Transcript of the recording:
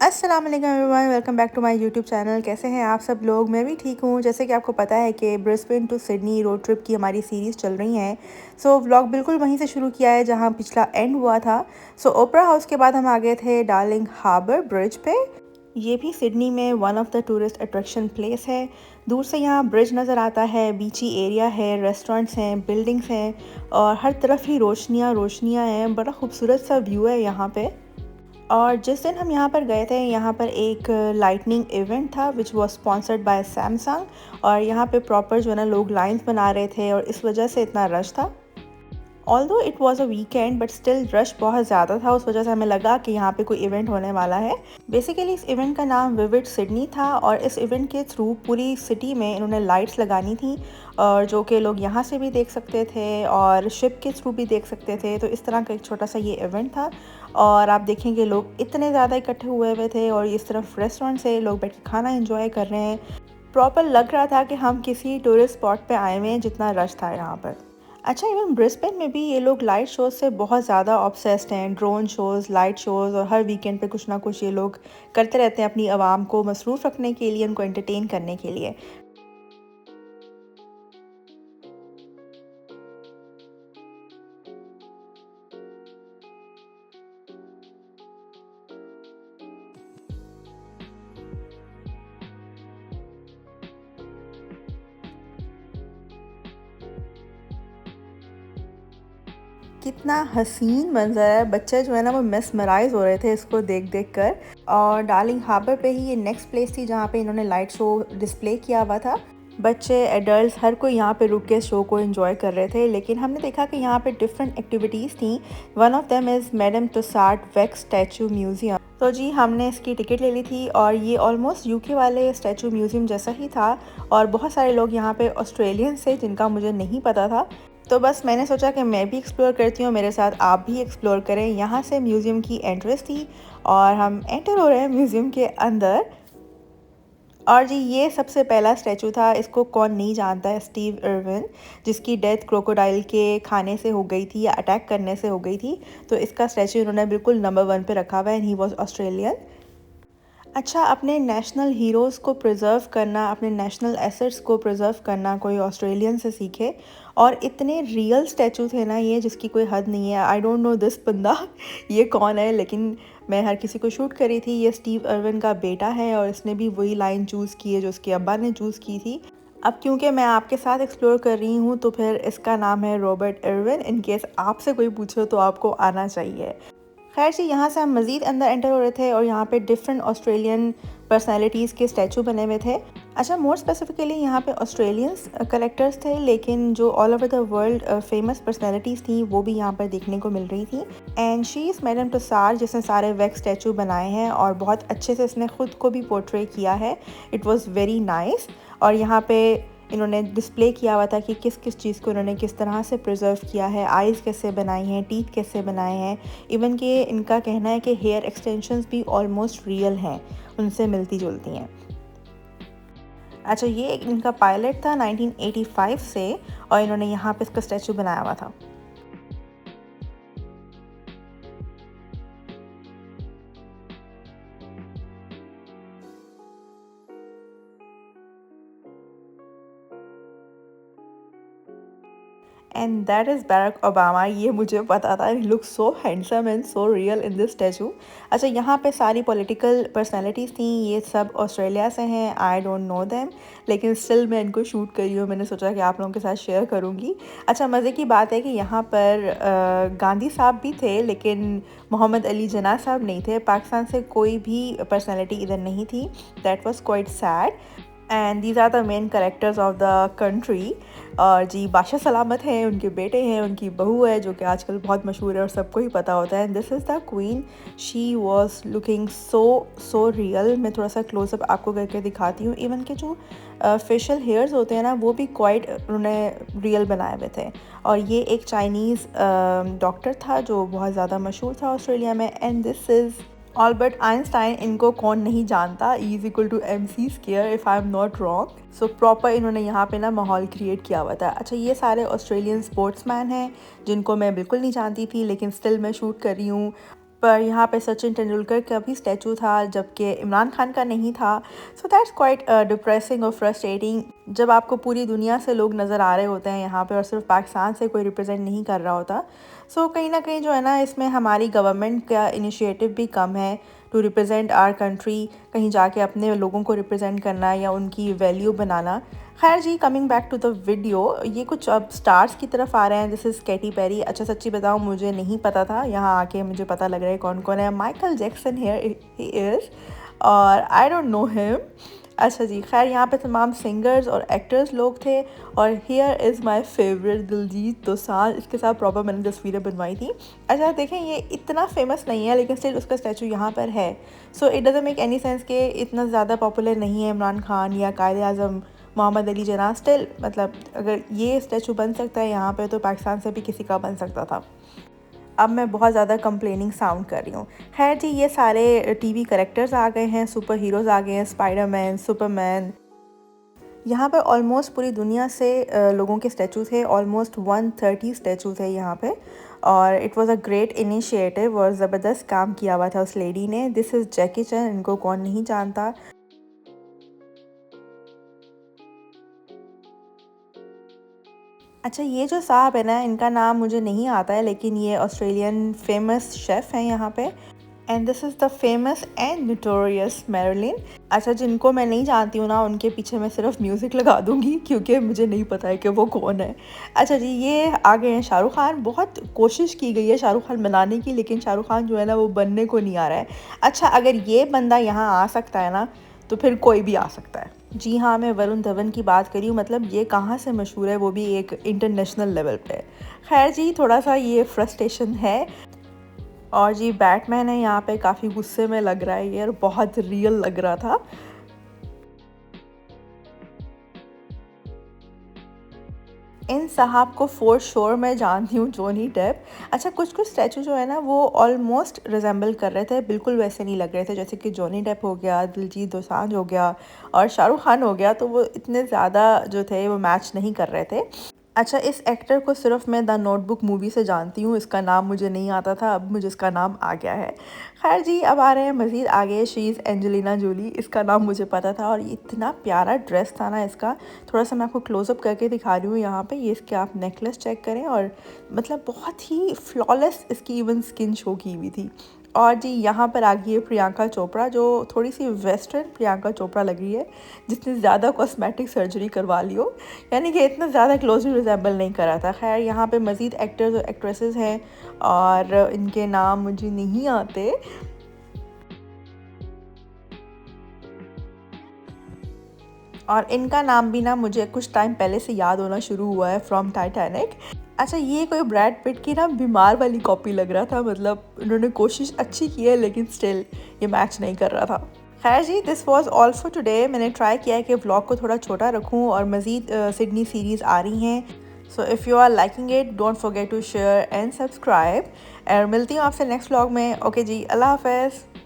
अस्सलाम वालेकुम everyone, welcome back to my YouTube channel. कैसे हैं आप सब लोग? मैं भी ठीक हूँ। जैसे कि आपको पता है कि Brisbane to Sydney road trip की हमारी सीरीज़ चल रही है। सो व्लॉग बिल्कुल वहीं से शुरू किया है जहाँ पिछला एंड हुआ था। सो ओपरा हाउस के बाद हम आ गए थे डार्लिंग हार्बर ब्रिज पे। ये भी सिडनी में one of the tourist attraction place है। दूर से यहाँ ब्रिज नज़र आता है, बीची एरिया है, रेस्टोरेंट्स हैं, बिल्डिंग्स हैं और हर तरफ ही रोशनियाँ रोशनियाँ हैं। बड़ा खूबसूरत सा व्यू है यहाँ पे। और जिस दिन हम यहाँ पर गए थे, यहाँ पर एक लाइटनिंग इवेंट था which was sponsored by Samsung. और यहाँ पे प्रॉपर जो है ना लोग लाइंस बना रहे थे और इस वजह से इतना रश था। Although it was a weekend but still rush बहुत ज़्यादा था। उस वजह से हमें लगा कि यहाँ पे कोई इवेंट होने वाला है। बेसिकली इस इवेंट का नाम विविड सिडनी था और इस इवेंट के थ्रू पूरी सिटी में इन्होंने लाइट्स लगानी थी और जो कि लोग यहाँ से भी देख सकते थे और शिप के थ्रू भी देख सकते थे। तो इस तरह का एक छोटा सा ये इवेंट था और आप देखेंगे लोग इतने ज़्यादा इकट्ठे हुए हुए थे और इस तरफ रेस्टोरेंट से लोग बैठ के खाना एंजॉय कर रहे हैं। प्रॉपर लग रहा था कि हम किसी टूरिस्ट स्पॉट पे आए हुए हैं, जितना रश था यहाँ पर। अच्छा, इवन ब्रिस्बेन में भी ये लोग लाइट शोज़ से बहुत ज़्यादा ऑब्सेस्ड हैं। ड्रोन शोज़, लाइट शोज़ और हर वीकेंड पे कुछ ना कुछ ये लोग करते रहते हैं अपनी आवाम को मसरूफ़ रखने के लिए, उनको एंटरटेन करने के लिए। कितना हसीन मंज़र है, बच्चे जो है ना वो मेस्मराइज़ हो रहे थे इसको देख देख कर। और डार्लिंग हार्बर पे ही ये नेक्स्ट प्लेस थी जहाँ पे इन्होंने लाइट शो डिस्प्ले किया हुआ था। बच्चे, एडल्ट्स हर कोई यहाँ पे रुक के शो को एंजॉय कर रहे थे। लेकिन हमने देखा कि यहाँ पे डिफरेंट एक्टिविटीज़ थी। One of them is Madame Tussauds wax statue museum. तो जी हमने इसकी टिकट ले ली थी और ये ऑलमोस्ट यूके वाले स्टैचू म्यूज़ियम जैसा ही था। और बहुत सारे लोग यहाँ पे ऑस्ट्रेलियन से जिनका मुझे नहीं पता था। तो बस मैंने सोचा कि मैं भी एक्सप्लोर करती हूँ, मेरे साथ आप भी एक्सप्लोर करें। यहाँ से म्यूज़ियम की एंट्रेंस थी और हम एंटर हो रहे हैं म्यूज़ियम के अंदर। और जी ये सबसे पहला स्टैचू था, इसको कौन नहीं जानता है, स्टीव इरविन, जिसकी डेथ क्रोकोडाइल के खाने से हो गई थी या अटैक करने से हो गई थी। तो इसका स्टैचू इन्होंने बिल्कुल नंबर 1 पे रखा हुआ है एंड ही वाज ऑस्ट्रेलियन। अच्छा, अपने नेशनल हीरोज़ को प्रिज़र्व करना, अपने नेशनल एसेट्स को प्रिज़र्व करना कोई ऑस्ट्रेलियन से सीखे। और इतने रियल स्टैचू थे ना ये, जिसकी कोई हद नहीं है। आई डोंट नो दिस बंदा ये कौन है, लेकिन मैं हर किसी को शूट करी थी। ये स्टीव इरविन का बेटा है और इसने भी वही लाइन चूज़ की है जो उसके अब्बा ने चूज़ की थी। अब क्योंकि मैं आपके साथ एक्सप्लोर कर रही हूँ तो फिर इसका नाम है रॉबर्ट इरविन। इन केस आपसे कोई पूछे तो आपको आना चाहिए। खैर जी, यहाँ से हम मज़ीद अंदर एंटर हो रहे थे और यहाँ पे डिफरेंट ऑस्ट्रेलियन पर्सनालिटीज़ के स्टैचू बने हुए थे। अच्छा, मोर स्पेसिफिकली यहाँ पे ऑस्ट्रेलियंस कलेक्टर्स थे, लेकिन जो all over the world famous personalities थी वो भी यहाँ पर देखने को मिल रही थी। And she is madam Tushar, जिसने सारे वैक्स स्टैचू बनाए हैं और बहुत अच्छे से इसने ख़ुद को भी पोर्ट्रे किया है। It was very nice. और यहाँ पे इन्होंने डिस्प्ले किया हुआ था कि किस किस चीज़ को इन्होंने किस तरह से प्रिजर्व किया है, आइज़ कैसे बनाई हैं, टीथ कैसे बनाए हैं। इवन कि इनका कहना है कि हेयर एक्सटेंशंस भी ऑलमोस्ट रियल हैं, उनसे मिलती जुलती हैं। अच्छा, ये इनका पायलट था 1985 से और इन्होंने यहाँ पे इसका स्टैचू बनाया हुआ था। And that is Barack Obama. ये मुझे पता था। He look so handsome and so real in this statue. अच्छा, यहाँ पे सारी पॉलिटिकल पर्सनालिटीज़ थी। ये सब ऑस्ट्रेलिया से हैं। आई डोंट नो देम, लेकिन स्टिल मैं इनको शूट करी हूँ। मैंने सोचा कि आप लोगों के साथ शेयर करूँगी। अच्छा, मज़े की बात है कि यहाँ पर गांधी साहब भी थे, लेकिन मोहम्मद अली जिन्ना साहब नहीं थे। पाकिस्तान से कोई भी पर्सनैलिटी इधर नहीं थी। That was quite sad. And these are the main characters of the country. और जी बादशाह सलामत हैं, उनके बेटे हैं, उनकी बहू है जो कि आजकल बहुत मशहूर है और सबको ही पता होता है। And this is the queen. She was looking so real. मैं थोड़ा सा क्लोजअप आपको करके दिखाती हूँ। इवन के जो फेशियल हेयर्स होते हैं ना, वो भी क्वाइट उन्होंने रियल बनाए हुए थे। और ये एक चाइनीज़ डॉक्टर था जो बहुत ज़्यादा मशहूर था ऑस्ट्रेलिया में। And this is Albert Einstein. इनको कौन नहीं जानता, E=mc square if I am not wrong. So proper इन्होंने यहाँ पे ना माहौल क्रिएट किया हुआ था। अच्छा, ये सारे ऑस्ट्रेलियन स्पोर्ट्समैन हैं जिनको मैं बिल्कुल नहीं जानती थी, लेकिन स्टिल मैं शूट कर रही हूँ। पर यहाँ पे सचिन तेंदुलकर का भी स्टैचू था जबकि इमरान खान का नहीं था। सो दैट्स क्वाइट डिप्रेसिंग और फ्रस्ट्रेटिंग जब आपको पूरी दुनिया से लोग नज़र आ रहे होते हैं यहाँ पे और सिर्फ पाकिस्तान से कोई रिप्रेजेंट नहीं कर रहा होता। सो कहीं ना कहीं जो है ना इसमें हमारी गवर्नमेंट का इनिशिएटिव भी कम है टू रिप्रेजेंट आवर कंट्री, कहीं जाके अपने लोगों को रिप्रेजेंट करना या उनकी वैल्यू बनाना। खैर जी, coming back to the video, ये कुछ अब स्टार्स की तरफ आ रहे हैं। This is Katy Perry. अच्छा सच्ची बताऊँ मुझे नहीं पता था, यहाँ आके मुझे पता लग रहा है कौन कौन है। Michael Jackson here he is और आई डोंट नो हिम। अच्छा जी, खैर यहाँ पे तमाम सिंगर्स और एक्टर्स लोग थे और here is my favourite Diljit Dosanjh. इसके साथ प्रॉपर मैंने तस्वीरें बनवाई थी। अच्छा देखें, ये इतना फेमस नहीं है लेकिन स्टिल उसका स्टैचू यहाँ पर है। So it doesn't make any sense कि इतना ज़्यादा पॉपुलर नहीं है इमरान खान या कायद आज़म मोहम्मद अली जिन्ना। स्टिल मतलब अगर ये स्टैचू बन सकता है यहाँ पे तो पाकिस्तान से भी किसी का बन सकता था। अब मैं बहुत ज़्यादा कंप्लेनिंग साउंड कर रही हूँ। खैर जी, ये सारे टीवी कैरेक्टर्स आ गए हैं, सुपर हीरोज़ आ गए हैं, स्पाइडरमैन, सुपरमैन। यहाँ पर ऑलमोस्ट पूरी दुनिया से लोगों के स्टैचू थे। ऑलमोस्ट 130 स्टैचू थे यहाँ पे और it was a great initiative और ज़बरदस्त काम किया हुआ था उस लेडी ने। दिस इज़ जैकी चैन, इनको कौन नहीं जानता। अच्छा, ये जो साहब है ना, इनका नाम मुझे नहीं आता है लेकिन ये ऑस्ट्रेलियन फेमस शेफ़ हैं यहाँ पे। And this is the famous and notorious Marilyn. अच्छा, जिनको मैं नहीं जानती हूँ ना, उनके पीछे मैं सिर्फ म्यूज़िक लगा दूँगी क्योंकि मुझे नहीं पता है कि वो कौन है। अच्छा जी, ये आ गए हैं शाहरुख खान। बहुत कोशिश की गई है शाहरुख खान बनाने की लेकिन शाहरुख खान जो है ना वो बनने को नहीं आ रहा है। अच्छा, अगर ये बंदा यहाँ आ सकता है ना तो फिर कोई भी आ सकता है। जी हाँ, मैं वरुण धवन की बात करी हूँ। मतलब ये कहाँ से मशहूर है, वो भी एक इंटरनेशनल लेवल पे। खैर जी, थोड़ा सा ये फ्रस्ट्रेशन है। और जी, बैटमैन है यहाँ पे, काफ़ी गुस्से में लग रहा है ये और बहुत रियल लग रहा था। इन साहब को फॉर श्योर मैं जानती हूँ, जॉनी डेप। अच्छा, कुछ कुछ स्टैचू जो है ना वो ऑलमोस्ट रिजेंबल कर रहे थे, बिल्कुल वैसे नहीं लग रहे थे। जैसे कि जॉनी डेप हो गया, दिलजीत दोसांझ हो गया और शाहरुख खान हो गया, तो वो इतने ज़्यादा जो थे वो मैच नहीं कर रहे थे। अच्छा, इस एक्टर को सिर्फ मैं द नोटबुक मूवी से जानती हूँ। इसका नाम मुझे नहीं आता था, अब मुझे इसका नाम आ गया है। खैर जी, अब आ रहे हैं मज़ीद आगे। शी इज़ एंजेलिना जोली, इसका नाम मुझे पता था और ये इतना प्यारा ड्रेस था ना इसका। थोड़ा सा मैं आपको क्लोज़अप करके दिखा रही हूँ यहाँ पे। ये इसके आप नेकलेस चेक करें और मतलब बहुत ही फ्लॉलेस इसकी इवन स्किन शो की हुई थी। और जी, यहाँ पर आ गई है प्रियंका चोपड़ा, जो थोड़ी सी वेस्टर्न प्रियंका चोपड़ा लग रही है, जिसने ज़्यादा कॉस्मेटिक सर्जरी करवा ली हो, यानी कि इतना ज़्यादा क्लोजली रिजेंबल नहीं करा था। खैर, यहाँ पे मज़ीद एक्टर्स और एक्ट्रेसेस हैं और इनके नाम मुझे नहीं आते। और इनका नाम भी ना मुझे कुछ टाइम पहले से याद होना शुरू हुआ है, फ्रॉम टाइटैनिक। अच्छा, ये कोई ब्रैड पिट की ना बीमार वाली कॉपी लग रहा था। मतलब उन्होंने कोशिश अच्छी की है लेकिन स्टिल ये मैच नहीं कर रहा था। खैर जी, this was all for today. मैंने ट्राई किया है कि व्लॉग को थोड़ा छोटा रखूं और मज़ीद सिडनी सीरीज़ आ रही हैं। So if you are liking it, don't forget to share and subscribe. और मिलती हूँ आपसे नेक्स्ट व्लॉग में। ओके जी, अल्लाह हाफ़िज़।